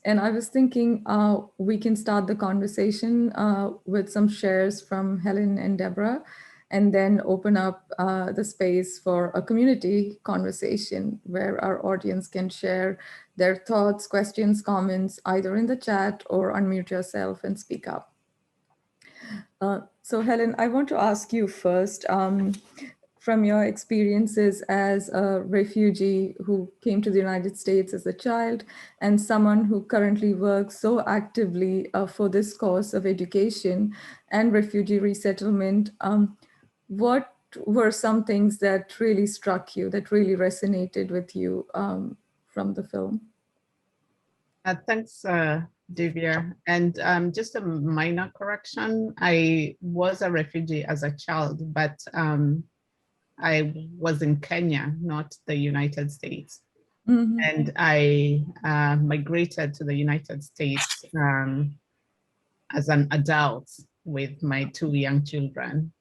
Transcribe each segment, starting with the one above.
And I was thinking we can start the conversation with some shares from Helen and Deborah, and then open up the space for a community conversation where our audience can share their thoughts, questions, comments, either in the chat or unmute yourself and speak up. So Helen, I want to ask you first, from your experiences as a refugee who came to the United States as a child and someone who currently works so actively for this cause of education and refugee resettlement, what were some things that really struck you, that really resonated with you from the film? Thanks, Divya. And just a minor correction, I was a refugee as a child, but I was in Kenya, not the United States. Mm-hmm. And I migrated to the United States as an adult with my 2 young children.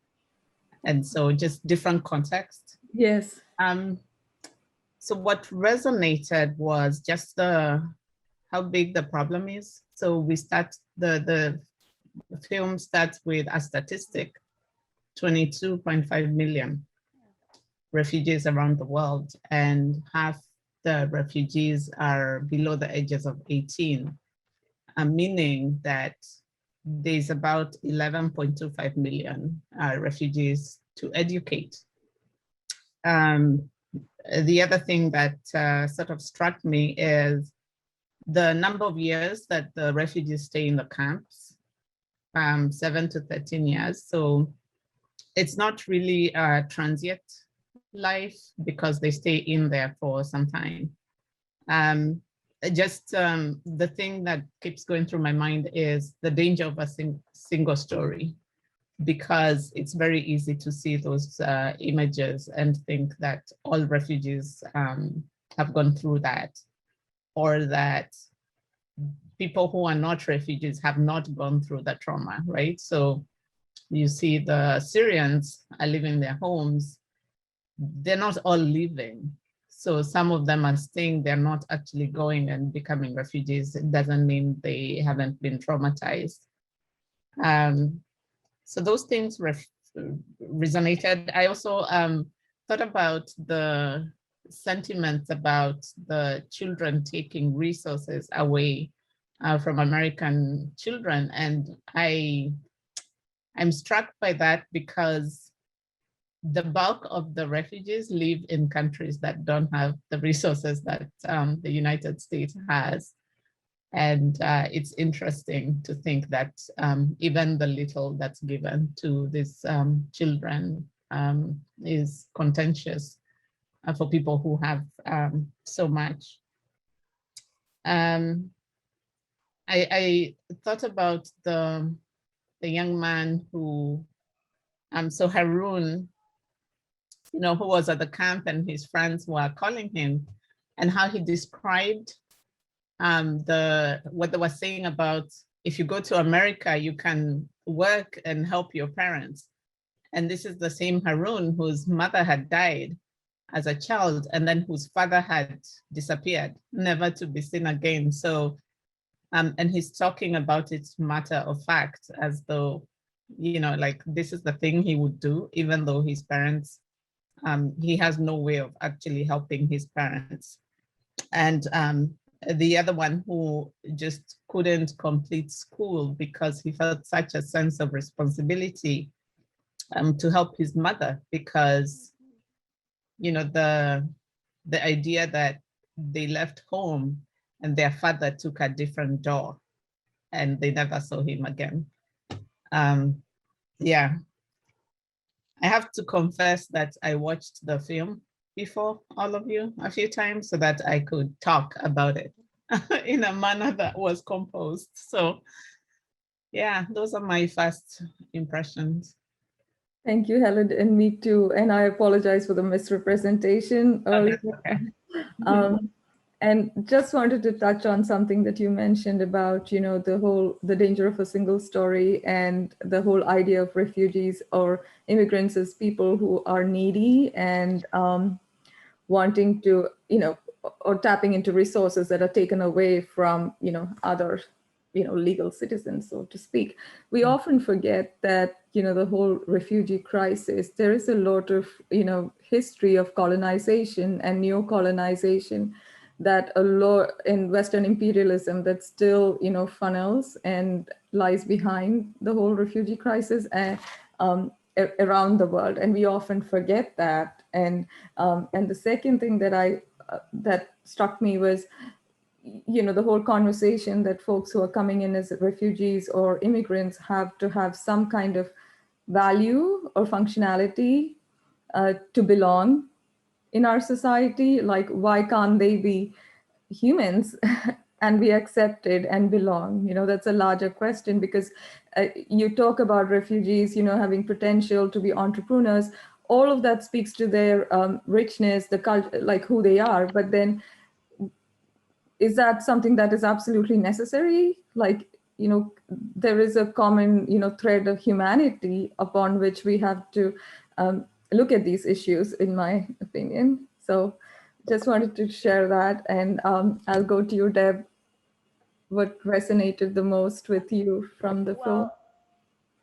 And so just different context. Yes. So what resonated was just how big the problem is. So we start, the film starts with a statistic, 22.5 million refugees around the world, and half the refugees are below the ages of 18, meaning that there's about 11.25 million refugees to educate. The other thing that sort of struck me is the number of years that the refugees stay in the camps, 7 to 13 years. So it's not really a transient life because they stay in there for some time. The thing that keeps going through my mind is the danger of a single story, because it's very easy to see those images and think that all refugees have gone through that, or that people who are not refugees have not gone through the trauma, right? So you see the Syrians are leaving their homes. They're not all leaving. So some of them are staying, they're not actually going and becoming refugees. It doesn't mean they haven't been traumatized. So those things resonated. I also thought about the sentiments about the children taking resources away from American children. And I'm struck by that because the bulk of the refugees live in countries that don't have the resources that the United States has. And it's interesting to think that even the little that's given to these children is contentious for people who have so much. I thought about the young man who, so Harun, who was at the camp and his friends were calling him, and how he described what they were saying about, if you go to America, you can work and help your parents. And this is the same Harun whose mother had died as a child, and then whose father had disappeared, never to be seen again. So, and he's talking about it matter of fact, as though, like this is the thing he would do, even though his parents, he has no way of actually helping his parents. And the other one who just couldn't complete school because he felt such a sense of responsibility to help his mother, because the idea that they left home and their father took a different door and they never saw him again. Yeah, I have to confess that I watched the film before all of you a few times so that I could talk about it in a manner that was composed. So yeah, those are my first impressions. Thank you, Helen, and me too. And I apologize for the misrepresentation earlier. Okay. And just wanted to touch on something that you mentioned about, the danger of a single story and the whole idea of refugees or immigrants as people who are needy and wanting to, or tapping into resources that are taken away from, other, legal citizens, so to speak. We often forget that, the whole refugee crisis, there is a lot of, history of colonization and neo-colonization, that a lot in Western imperialism that still, funnels and lies behind the whole refugee crisis and around the world, and we often forget that. And the second thing that that struck me was, the whole conversation that folks who are coming in as refugees or immigrants have to have some kind of value or functionality to belong in our society. Like, why can't they be humans and be accepted and belong? That's a larger question, because you talk about refugees, having potential to be entrepreneurs. All of that speaks to their richness, the culture, like who they are. But then, is that something that is absolutely necessary? Like, there is a common, thread of humanity upon which we have to look at these issues, in my opinion. So just wanted to share that. And I'll go to you, Deb. What resonated the most with you from the film? Well,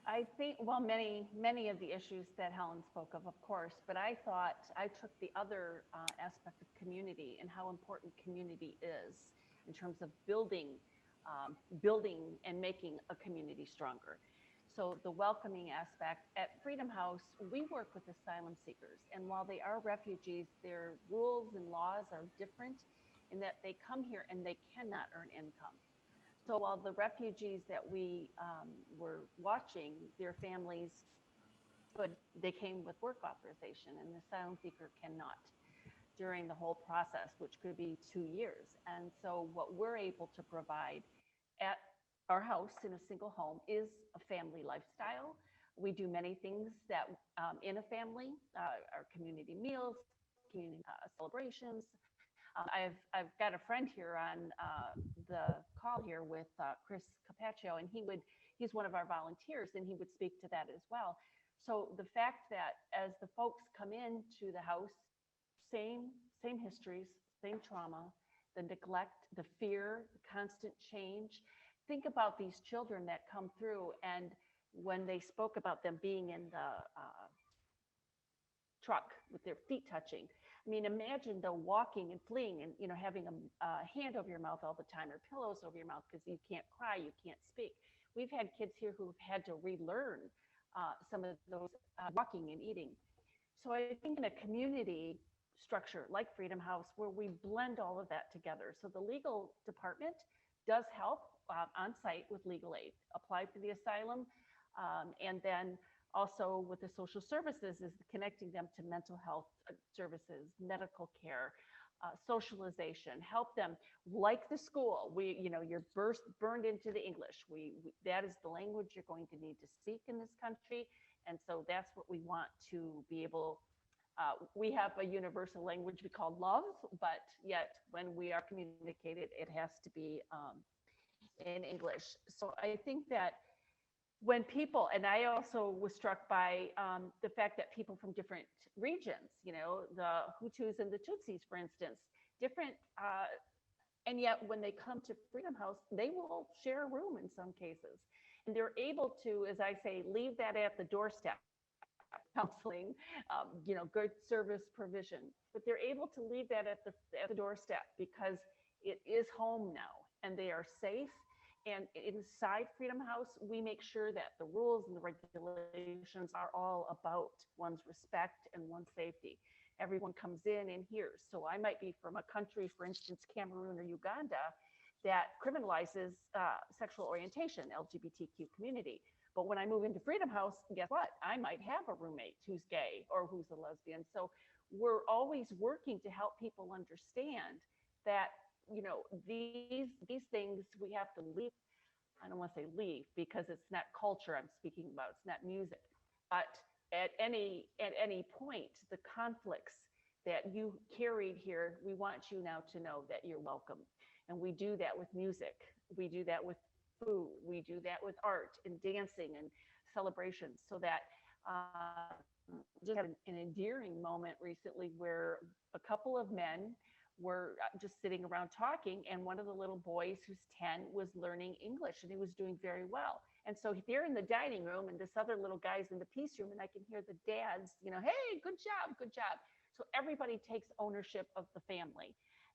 I think, well, many of the issues that Helen spoke of course, but I thought I took the other aspect of community and how important community is in terms of building and making a community stronger. So the welcoming aspect at Freedom House, we work with asylum seekers, and while they are refugees, their rules and laws are different in that they come here and they cannot earn income. So while the refugees that we were watching, their families could, they came with work authorization, and the asylum seeker cannot during the whole process, which could be 2 years. And so what we're able to provide at our house in a single home is a family lifestyle. We do many things that in a family, our community meals, community celebrations. I've got a friend here on the call here with Chris Capaccio, and he's one of our volunteers, and he would speak to that as well. So the fact that as the folks come into the house, same histories, same trauma, the neglect, the fear, the constant change. Think about these children that come through, and when they spoke about them being in the truck with their feet touching. I mean, imagine the walking and fleeing and, having a hand over your mouth all the time or pillows over your mouth because you can't cry, you can't speak. We've had kids here who've had to relearn some of those walking and eating. So I think in a community structure like Freedom House, where we blend all of that together. So the legal department does help on site with legal aid, apply for the asylum, and then also with the social services is connecting them to mental health services, medical care, socialization, help them like the school. You're burned into the English. That is the language you're going to need to speak in this country. And so that's what we want to be able. We have a universal language we call love, but yet when we are communicated, it has to be in English. So I think that when people, and I also was struck by the fact that people from different regions, the Hutus and the Tutsis, for instance, different, and yet when they come to Freedom House, they will share a room in some cases. And they're able to, as I say, leave that at the doorstep, counseling, good service provision, but they're able to leave that at the doorstep because it is home now and they are safe. And inside Freedom House, we make sure that the rules and the regulations are all about one's respect and one's safety. Everyone comes in and hears. So I might be from a country, for instance, Cameroon or Uganda, that criminalizes sexual orientation, LGBTQ community. But when I move into Freedom House, guess what? I might have a roommate who's gay or who's a lesbian. So we're always working to help people understand that, these things we have to leave. I don't want to say leave because it's not culture I'm speaking about. It's not music. But at any point, the conflicts that you carried here, we want you now to know that you're welcome. And we do that with music. We do that with food. We do that with art and dancing and celebrations. So that just had an endearing moment recently where a couple of men were just sitting around talking, and one of the little boys who's 10 was learning English, and he was doing very well. And so they're in the dining room, and this other little guy's in the peace room, and I can hear the dads, hey, good job, good job. So everybody takes ownership of the family.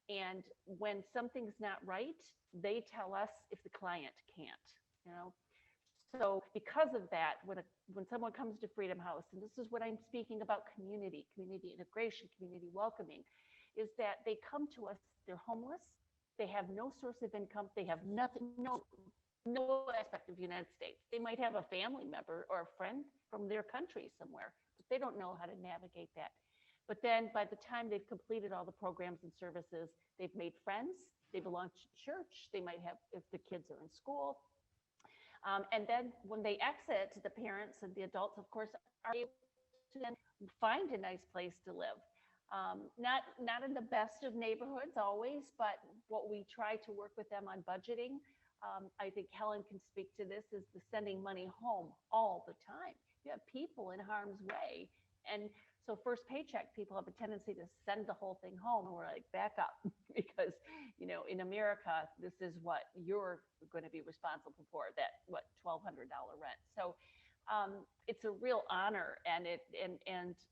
And when something's not right, they tell us if the client can't, So because of that, when someone comes to Freedom House, and this is what I'm speaking about, community integration, community welcoming, is that they come to us, they're homeless, they have no source of income, they have nothing, no aspect of the United States. They might have a family member or a friend from their country somewhere, but they don't know how to navigate that. But then by the time they've completed all the programs and services, they've made friends, they belong to church, they might have, if the kids are in school. And then when they exit, the parents and the adults, of course, are able to then find a nice place to live. Not in the best of neighborhoods always, but what we try to work with them on budgeting. I think Hellen can speak to this, is the sending money home all the time. You have people in harm's way. And so first paycheck, people have a tendency to send the whole thing home, and we're like, back up, because, in America, this is what you're going to be responsible for, that, $1,200 rent. So it's a real honor. And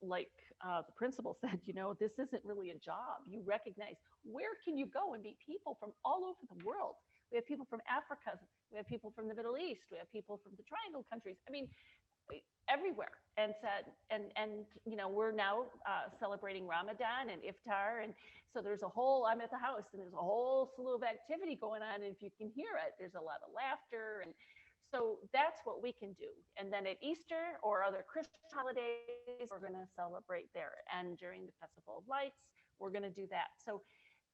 like the principal said, this isn't really a job. You recognize, where can you go and meet people from all over the world? We have people from Africa, we have people from the Middle East, we have people from the Triangle countries. I mean, everywhere. And we're now celebrating Ramadan and Iftar, and so there's I'm at the house, and there's a whole slew of activity going on, and if you can hear it, there's a lot of laughter. And so that's what we can do. And then at Easter or other Christian holidays, we're going to celebrate there, and during the Festival of Lights, we're going to do that. So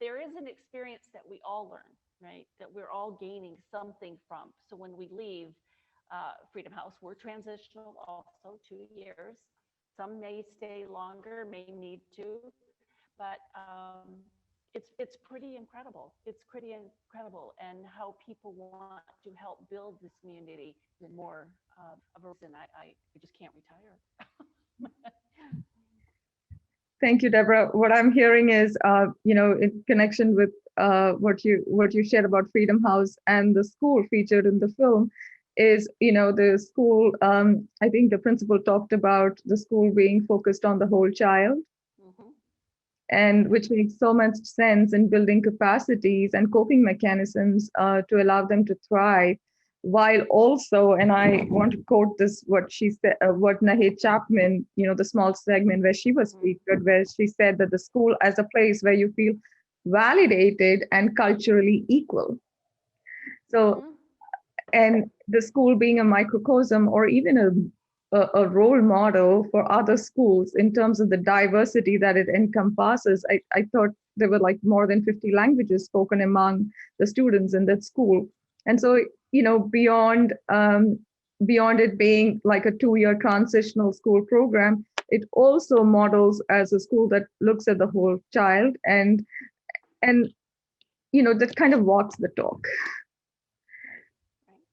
there is an experience that we all learn, right, that we're all gaining something from. So when we leave Freedom House, we're transitional also, 2 years. Some may stay longer, may need to, but it's pretty incredible. It's pretty incredible, and how people want to help build this community in more of a reason. I just can't retire. Thank you, Deborah. What I'm hearing is, in connection with what you shared about Freedom House and the school featured in the film, is, the school, I think the principal talked about the school being focused on the whole child, and which makes so much sense in building capacities and coping mechanisms to allow them to thrive, while also, and I want to quote this, what she said, what Nahe Chapman, the small segment where she was featured, where she said that the school as a place where you feel validated and culturally equal. So, and the school being a microcosm, or even a role model for other schools in terms of the diversity that it encompasses. I thought there were like more than 50 languages spoken among the students in that school. And so, beyond it being like a 2-year transitional school program, it also models as a school that looks at the whole child and that kind of walks the talk.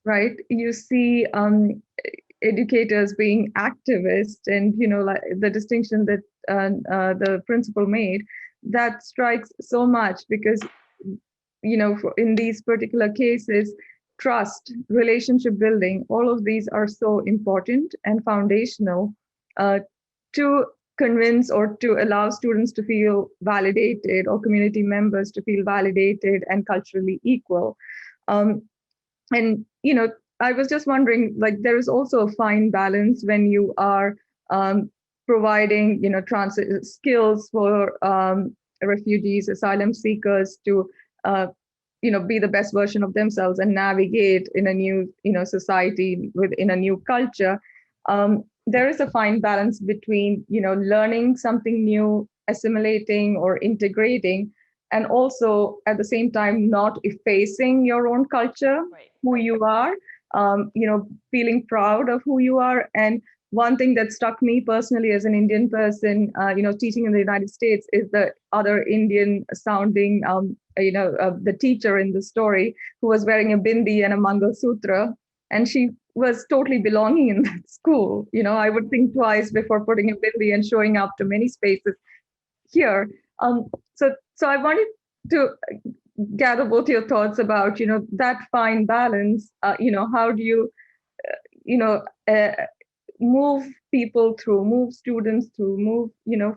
Right? You see educators being activists, and like the distinction that the principal made, that strikes so much, because in these particular cases, trust, relationship building, all of these are so important and foundational to convince or to allow students to feel validated, or community members to feel validated and culturally equal. And I was just wondering, like, there is also a fine balance when you are providing, transit skills for refugees, asylum seekers to, be the best version of themselves and navigate in a new, society within a new culture. There is a fine balance between, learning something new, assimilating or integrating, and also at the same time not effacing your own culture, who you are, feeling proud of who you are. And one thing that struck me personally as an Indian person, teaching in the United States, is the other Indian sounding, the teacher in the story, who was wearing a bindi and a Mangal Sutra, and she was totally belonging in that school. I would think twice before putting a bindi and showing up to many spaces here. So I wanted to gather both your thoughts about, that fine balance. How do you, you know, uh, move people through, move students through, move,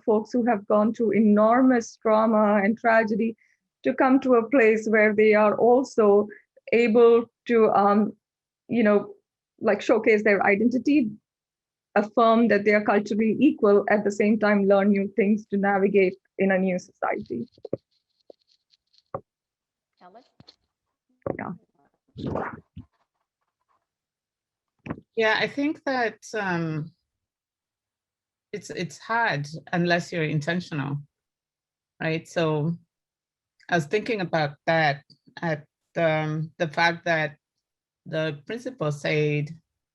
folks who have gone through enormous trauma and tragedy to come to a place where they are also able to, like showcase their identity, affirm that they are culturally equal, at the same time learn new things to navigate in a new society. Hellen? Yeah. Yeah, I think that it's hard unless you're intentional, right? So I was thinking about that at the fact that the principal said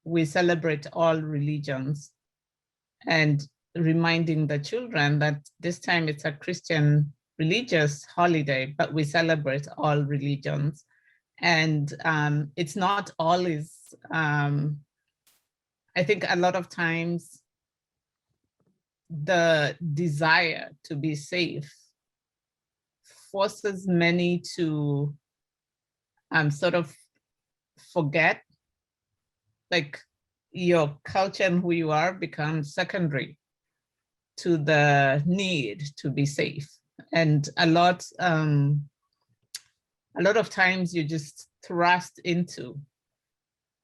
we celebrate all religions, and reminding the children that this time it's a Christian religious holiday, but we celebrate all religions. And it's not always, I think a lot of times the desire to be safe forces many to sort of forget, like your culture and who you are becomes secondary to the need to be safe. And a lot of times you just thrust into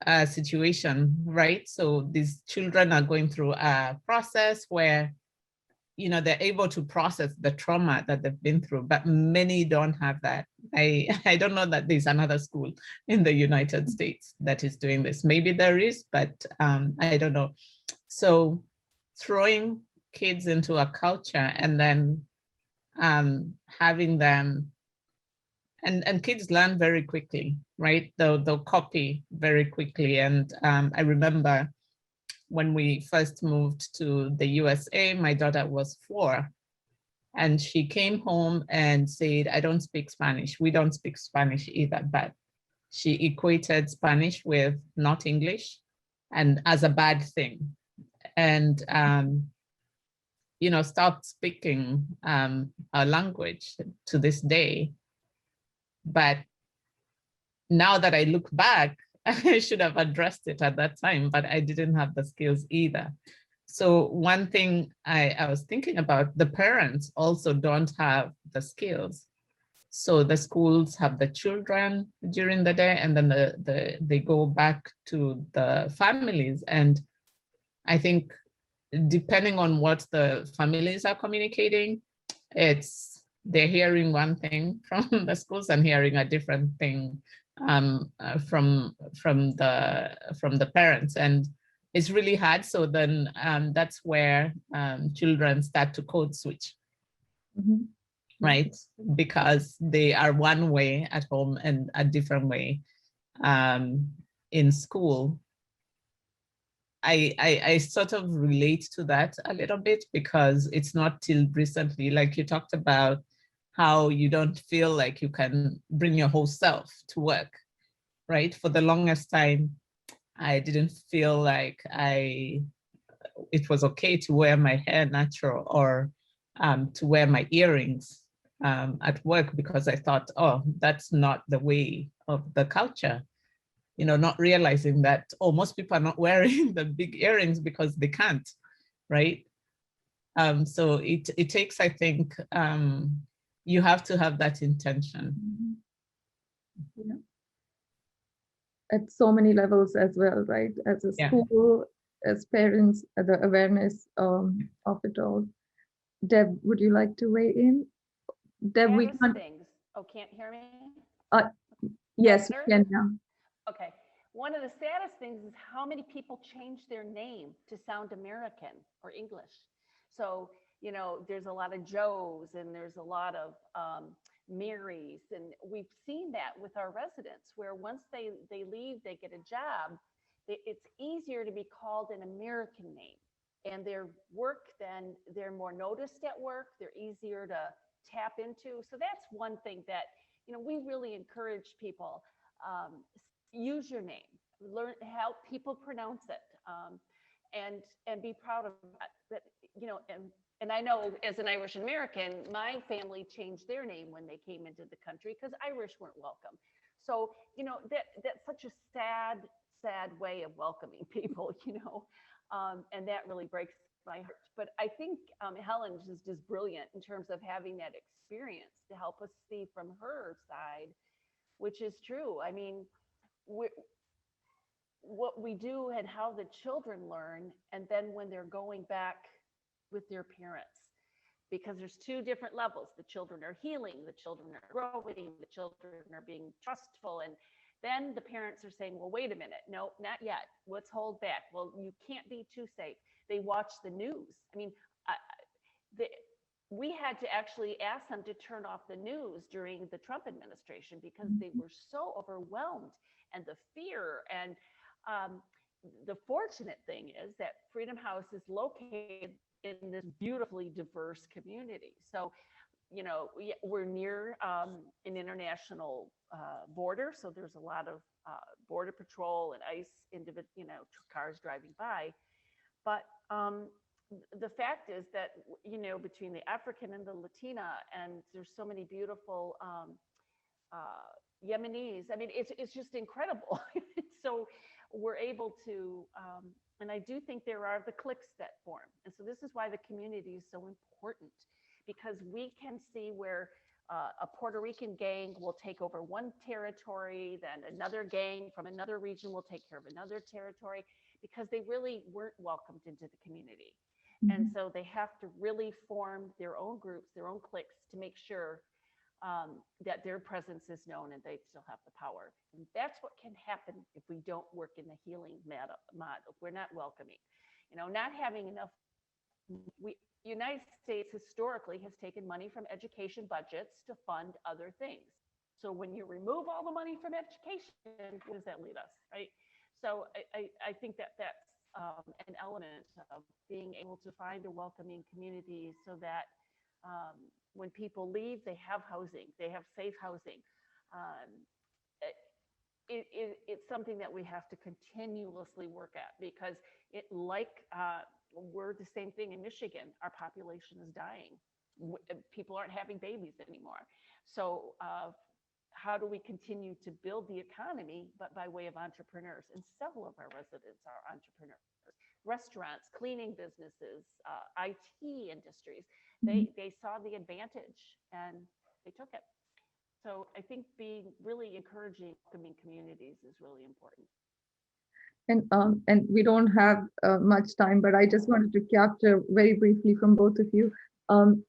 a situation, right? So these children are going through a process where, they're able to process the trauma that they've been through, but many don't have that. I don't know that there's another school in the United States that is doing this. Maybe there is, but I don't know. So throwing kids into a culture and then having them, and kids learn very quickly, right? They'll copy very quickly. And I remember when we first moved to the USA, my daughter was 4, and she came home and said, I don't speak Spanish. We don't speak Spanish either, but she equated Spanish with not English and as a bad thing. And stopped speaking our language to this day. But now that I look back, I should have addressed it at that time, but I didn't have the skills either. So one thing I was thinking about, the parents also don't have the skills. So the schools have the children during the day, and then they go back to the families. And I think depending on what the families are communicating, they're hearing one thing from the schools and hearing a different thing from the parents, and it's really hard. So then that's where children start to code switch, right? Because they are one way at home and a different way in school. I sort of relate to that a little bit, because it's not till recently, like you talked about, how you don't feel like you can bring your whole self to work, right? For the longest time, I didn't feel like it was okay to wear my hair natural or to wear my earrings at work, because I thought, oh, that's not the way of the culture. Not realizing that, oh, most people are not wearing the big earrings because they can't, right? So it takes, I think, you have to have that intention. Yeah. At so many levels as well, right? As a school, as parents, the awareness of it all. Deb, would you like to weigh in? Deb, we can't. Things. Oh, can't hear me? Yes, you can now. Okay. One of the saddest things is how many people change their name to sound American or English. So, there's a lot of Joes and there's a lot of Marys. And we've seen that with our residents, where once they leave, they get a job, it's easier to be called an American name. And their work, then they're more noticed at work, they're easier to tap into. So that's one thing that, we really encourage people. Use your name, help people pronounce it, and be proud of that. But and I know as an Irish American, my family changed their name when they came into the country because Irish weren't welcome. So, that's such a sad way of welcoming people, and that really breaks my heart. But I think Helen is just brilliant in terms of having that experience to help us see from her side, which is true. I mean, we what we do and how the children learn, and then when they're going back with their parents, because there's two different levels. The children are healing, the children are growing, the children are being trustful, and then the parents are saying, well, wait a minute, no, not yet, let's hold back. Well, you can't be too safe. They watch the news. I mean, the, we had to actually ask them to turn off the news during the Trump administration because they were so overwhelmed, and the fear. And the fortunate thing is that Freedom House is located in this beautifully diverse community. So, we're near an international border, so there's a lot of border patrol and ICE cars driving by. But the fact is that between the African and the Latina, and there's so many beautiful Yemenis. I mean, it's just incredible. So we're able to, and I do think there are the cliques that form. And so this is why the community is so important, because we can see where a Puerto Rican gang will take over one territory, then another gang from another region will take care of another territory, because they really weren't welcomed into the community. And so they have to really form their own groups, their own cliques, to make sure that their presence is known and they still have the power. And that's what can happen if we don't work in the healing model. If we're not welcoming, not having enough. United States historically has taken money from education budgets to fund other things. So when you remove all the money from education, where does that leave us, right? So I think that that's an element of being able to find a welcoming community, so that when people leave, they have housing, they have safe housing. It's something that we have to continuously work at, because we're the same thing in Michigan. Our population is dying. People aren't having babies anymore. So how do we continue to build the economy, but by way of entrepreneurs? And several of our residents are entrepreneurs. Restaurants, cleaning businesses, IT industries, they saw the advantage and they took it. So I think being really encouraging, welcoming communities is really important. And we don't have much time, but I just wanted to capture very briefly from both of you,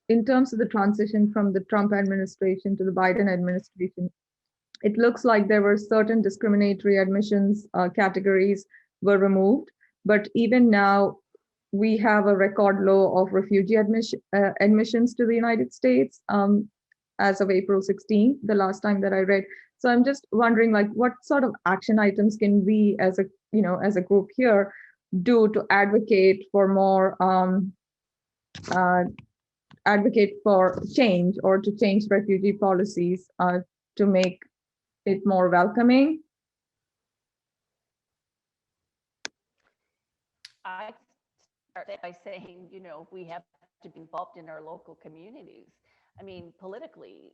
in terms of the transition from the Trump administration to the Biden administration. It looks like there were certain discriminatory admissions categories were removed, but even now we have a record low of refugee admissions to the United States as of April 16, the last time that I read. So I'm just wondering, like, what sort of action items can we, as a group here, do to advocate for more, advocate for change, or to change refugee policies to make it more welcoming? I start by saying, we have to be involved in our local communities. I mean, politically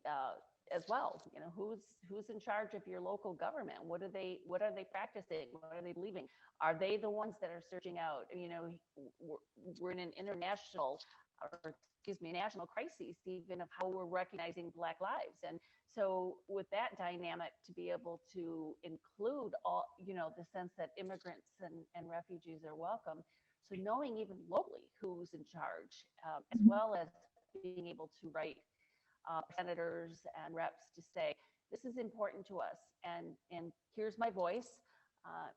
as well. Who's in charge of your local government? What are they practicing? What are they believing? Are they the ones that are searching out? We're in an national crisis, even of how we're recognizing Black lives. And so with that dynamic, to be able to include all, the sense that immigrants and refugees are welcome. So knowing even locally who's in charge, as well as being able to write senators and reps to say, this is important to us, and here's my voice,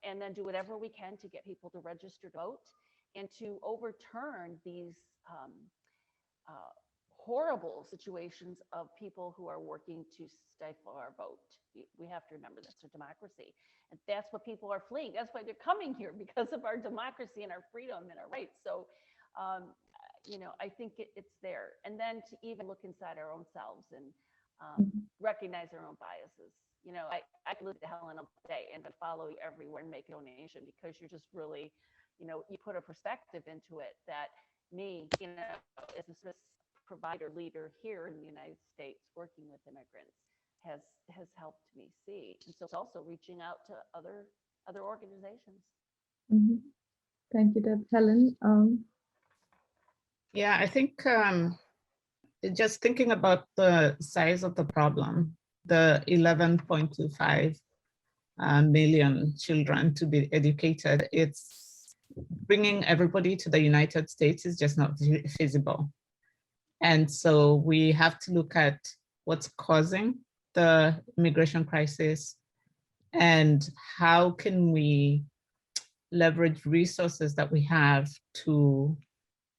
and then do whatever we can to get people to register to vote, and to overturn these horrible situations of people who are working to stifle our vote. We have to remember that's a democracy, and that's what people are fleeing. That's why they're coming here, because of our democracy and our freedom and our rights. So I think it's there. And then to even look inside our own selves and recognize our own biases. I could listen to Hellen all day and follow you everywhere and make a donation, because you're just really, you put a perspective into it that, me, as a service provider leader here in the United States, working with immigrants, has helped me see. And so it's also reaching out to other organizations. Mhm. Thank you, Deb. Hellen? Yeah, I think just thinking about the size of the problem, the 11.25 million children to be educated, it's bringing everybody to the United States is just not feasible. And so we have to look at what's causing the immigration crisis and how can we leverage resources that we have to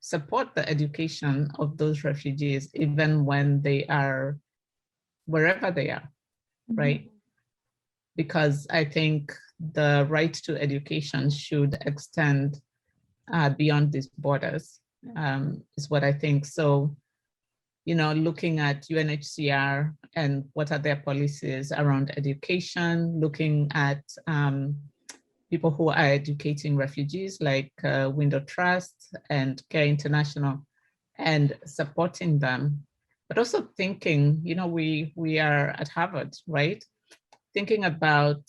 support the education of those refugees, even when they are wherever they are, right? Because I think the right to education should extend beyond these borders, is what I think. So, looking at UNHCR and what are their policies around education, looking at people who are educating refugees like Window Trust and Care International and supporting them, but also thinking, we are at Harvard, right? Thinking about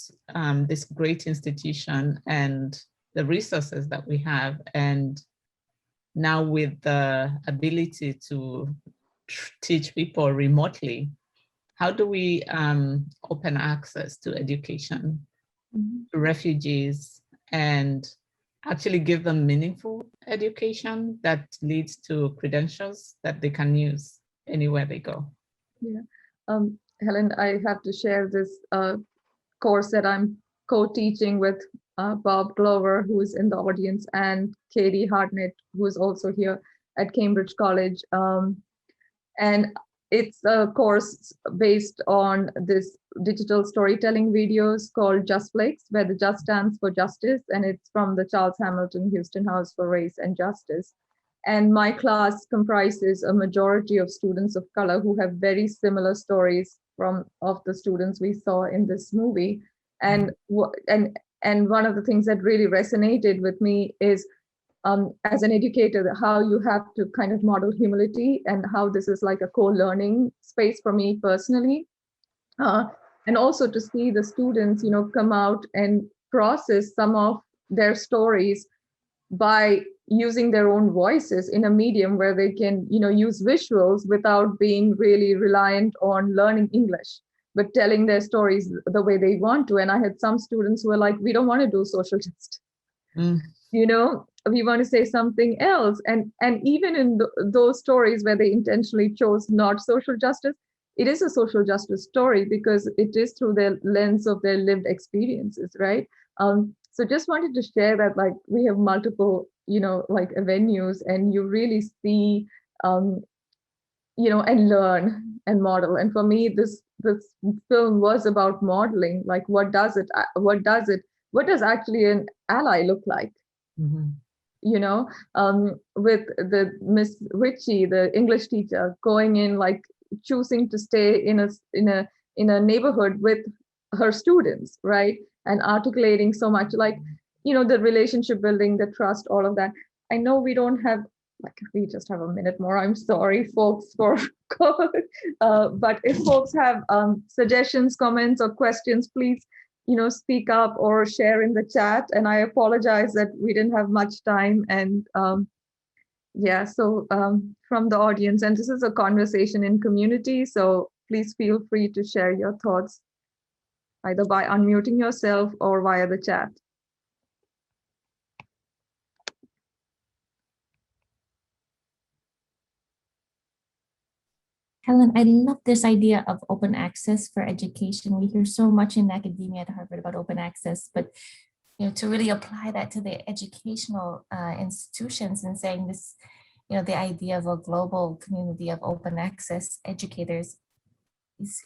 this great institution and the resources that we have, and now with the ability to teach people remotely, how do we open access to education to refugees and actually give them meaningful education that leads to credentials that they can use anywhere they go? Yeah. Hellen, I have to share this course that I'm co-teaching with Bob Glover, who is in the audience, and Katie Hartnett, who is also here at Cambridge College. And it's a course based on this digital storytelling videos called Just Flakes, where the just stands for justice, and it's from the Charles Hamilton Houston House for Race and Justice. And my class comprises a majority of students of color who have very similar stories of the students we saw in this movie. And one of the things that really resonated with me is, as an educator, how you have to kind of model humility, and how this is like a co-learning space for me personally. And also to see the students, come out and process some of their stories by using their own voices in a medium where they can, use visuals without being really reliant on learning English, but telling their stories the way they want to. And I had some students who were like, we don't want to do social justice. We want to say something else. And even in those stories where they intentionally chose not social justice, it is a social justice story because it is through the lens of their lived experiences, right? So just wanted to share that, like, we have multiple, like avenues, and you really see, and learn and model. And for me, this film was about modeling, like, what does actually an ally look like? With the Miss Ritchie, the English teacher, going in, like, choosing to stay in a neighborhood with her students, right? And articulating so much, like, the relationship building, the trust, all of that. I know we don't have, like, we just have a minute more. I'm sorry, folks, for but if folks have suggestions, comments, or questions, please, speak up or share in the chat. And I apologize that we didn't have much time. And so from the audience, and this is a conversation in community, so please feel free to share your thoughts either by unmuting yourself or via the chat. Hellen, I love this idea of open access for education. We hear so much in academia at Harvard about open access, but to really apply that to the educational institutions and saying this, the idea of a global community of open access educators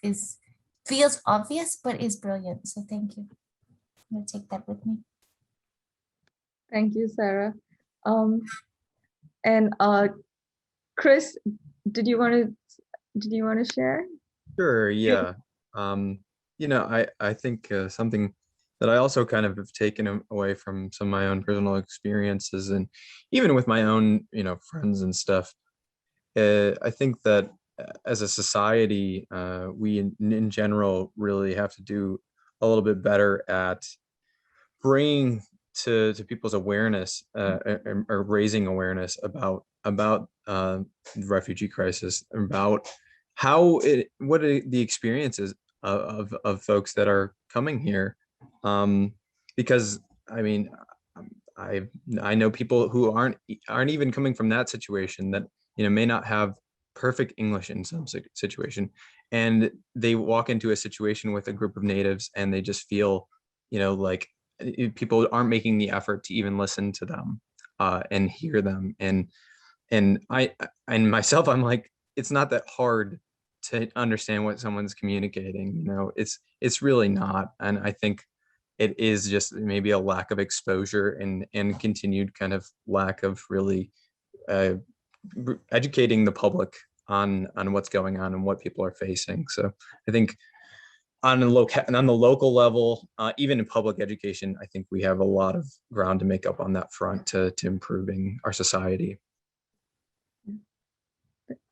is feels obvious, but is brilliant. So thank you. I'm going to take that with me. Thank you, Sarah. And Chris, did you want to share? Sure, yeah. I think something that I also kind of have taken away from some of my own personal experiences, and even with my own, friends and stuff. I think that as a society, we in general really have to do a little bit better at bringing to people's awareness, or raising awareness about the refugee crisis, about what are the experiences of folks that are coming here, because I mean, I know people who aren't even coming from that situation, that may not have perfect English in some situation, and they walk into a situation with a group of natives and they just feel like people aren't making the effort to even listen to them and hear them, and I and myself, I'm like, it's not that hard to understand what someone's communicating. It's really not. And I think it is just maybe a lack of exposure and continued kind of lack of really educating the public on what's going on and what people are facing. So I think on the local level, even in public education, I think we have a lot of ground to make up on that front to improving our society.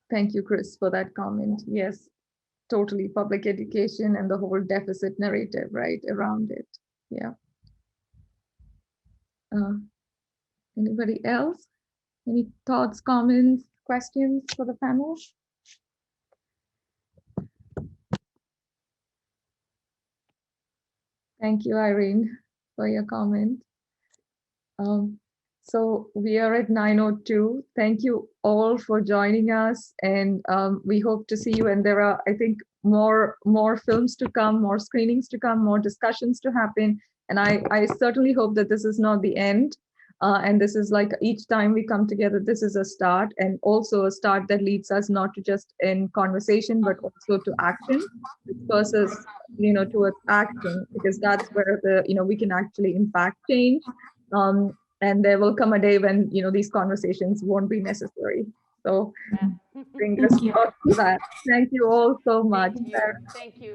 Thank you, Chris, for that comment. Yes, totally. Public education and the whole deficit narrative, right, around it. Yeah. Anybody else? Any thoughts, comments, questions for the panel? Thank you, Irene, for your comment. So we are at 9:02. Thank you all for joining us, and we hope to see you. And there are, I think, more films to come, more screenings to come, more discussions to happen. And I certainly hope that this is not the end. And this is like each time we come together, this is a start, and also a start that leads us not to just in conversation, but also to action, versus, towards action, because that's where we can actually impact change. And there will come a day when, these conversations won't be necessary. So fingers crossed for that. Thank you all so much. Thank you.